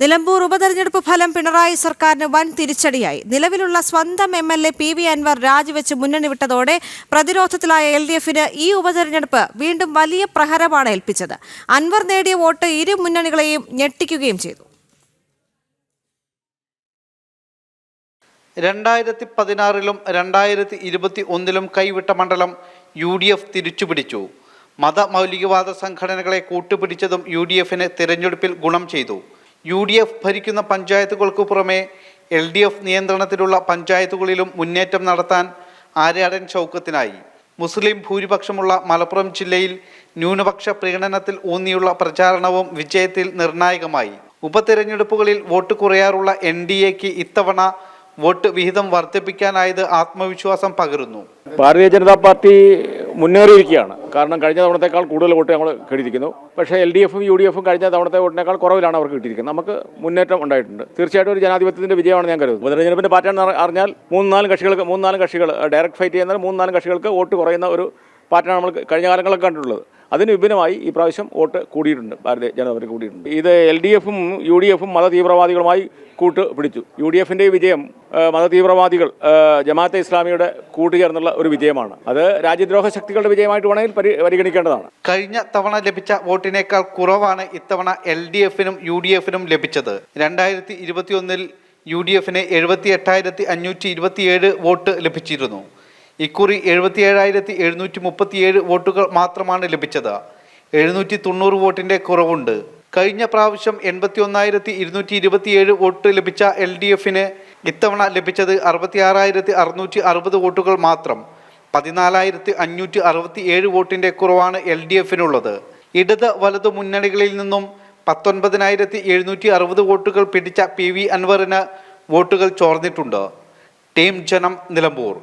നിലമ്പൂർ ഉപതെരഞ്ഞെടുപ്പ് ഫലം പിണറായി സർക്കാരിന് വൻ തിരിച്ചടിയായി. നിലവിലുള്ള സ്വന്തം MLA PV അൻവർ രാജിവെച്ച് മുന്നണി വിട്ടതോടെ പ്രതിരോധത്തിലായ LDF-ന് ഈ ഉപതെരഞ്ഞെടുപ്പ് വീണ്ടും വലിയ പ്രഹരമാണ് ഏൽപ്പിച്ചത്. അൻവർ നേടിയ വോട്ട് ഇരു മുന്നണികളെയും ഞെട്ടിക്കുകയും ചെയ്തു. 2016-ലും 2021-ലും കൈവിട്ട മണ്ഡലം UDF തിരിച്ചുപിടിച്ചു. മതമൗലികവാദ സംഘടനകളെ കൂട്ടുപിടിച്ചതും UDF-ന് തിരഞ്ഞെടുപ്പിൽ ഗുണം ചെയ്തു. UDF ഭരിക്കുന്ന പഞ്ചായത്തുകൾക്കു പുറമെ LDF നിയന്ത്രണത്തിലുള്ള പഞ്ചായത്തുകളിലും മുന്നേറ്റം നടത്താൻ ആര്യാടൻ ഷൗക്കത്തിനായി. മുസ്ലിം ഭൂരിപക്ഷമുള്ള മലപ്പുറം ജില്ലയിൽ ന്യൂനപക്ഷ പ്രീണനത്തിൽ ഊന്നിയുള്ള പ്രചാരണവും വിജയത്തിൽ നിർണായകമായി. ഉപതെരഞ്ഞെടുപ്പുകളിൽ വോട്ട് കുറയാറുള്ള NDAക്ക് ഇത്തവണ വോട്ട് വിഹിതം വർദ്ധിപ്പിക്കാനായത് ആത്മവിശ്വാസം പകരുന്നു. ഭാരതീയ ജനതാ പാർട്ടി മുന്നേറിയിരിക്കുകയാണ്. കാരണം കഴിഞ്ഞ തവണത്തേക്കാൾ കൂടുതൽ വോട്ട് ഞങ്ങൾ കിട്ടിയിരിക്കുന്നു. പക്ഷേ LDF-ഉം UDF-ഉം കഴിഞ്ഞ തവണത്തെ വോട്ടിനേക്കാൾ കുറവിലാണ് അവർക്ക് കിട്ടിയിരിക്കുന്നത്. നമുക്ക് മുന്നേറ്റം ഉണ്ടായിട്ടുണ്ട്. തീർച്ചയായിട്ടും ഒരു ജനാധിപത്യത്തിൻ്റെ വിജയമാണ് ഞാൻ കരുതുന്നത്. ഉപതെരഞ്ഞെടുപ്പിൻ്റെ പാറ്റേൺ അറിഞ്ഞാൽ മൂന്ന് നാല് കക്ഷികൾ ഡയറക്റ്റ് ഫൈറ്റ് ചെയ്യുന്ന 3-4 കക്ഷികൾക്ക് വോട്ട് കുറയുന്ന ഒരു പാറ്റേൺ നമ്മൾ കഴിഞ്ഞ കാലങ്ങളൊക്കെ കണ്ടിട്ടുള്ളത്. അതിന് വിഭിന്നമായി ഈ പ്രാവശ്യം വോട്ട് കൂടിയിട്ടുണ്ട്. ഭാരതീയ ജനതാ പാർട്ടി കൂടിയിട്ടുണ്ട്. ഇത് LDF-ഉം UDF-ഉം മതതീവ്രവാദികളുമായി കൂട്ടുപിടിച്ചു. UDF-ന്റെ വിജയം മതതീവ്രവാദികൾ ജമാഅത്തെ ഇസ്ലാമിയുടെ കൂട്ടുചേർന്നുള്ള ഒരു വിജയമാണ്. അത് രാജ്യദ്രോഹ ശക്തികളുടെ വിജയമായിട്ട് വേണമെങ്കിൽ പരിഗണിക്കേണ്ടതാണ്. കഴിഞ്ഞ തവണ ലഭിച്ച വോട്ടിനേക്കാൾ കുറവാണ് ഇത്തവണ LDF-നും UDF-നും ലഭിച്ചത്. 2021-ൽ UDF-ന് 78,527 വോട്ട് ലഭിച്ചിരുന്നു. ഇക്കുറി 77,737 വോട്ടുകൾ മാത്രമാണ് ലഭിച്ചത്. 790 വോട്ടിന്റെ കുറവുണ്ട്. കഴിഞ്ഞ പ്രാവശ്യം 81,227 വോട്ട് ലഭിച്ച LDF-ന് ഇത്തവണ ലഭിച്ചത് 66,660 വോട്ടുകൾ മാത്രം. 14,567 വോട്ടിന്റെ കുറവാണ് LDF-നുള്ളത്. ഇടത് വലതു മുന്നണികളിൽ നിന്നും 19,760 വോട്ടുകൾ പിടിച്ച PV അൻവറിന് വോട്ടുകൾ ചോർന്നിട്ടുണ്ട്. ടീം ജനം, നിലമ്പൂർ.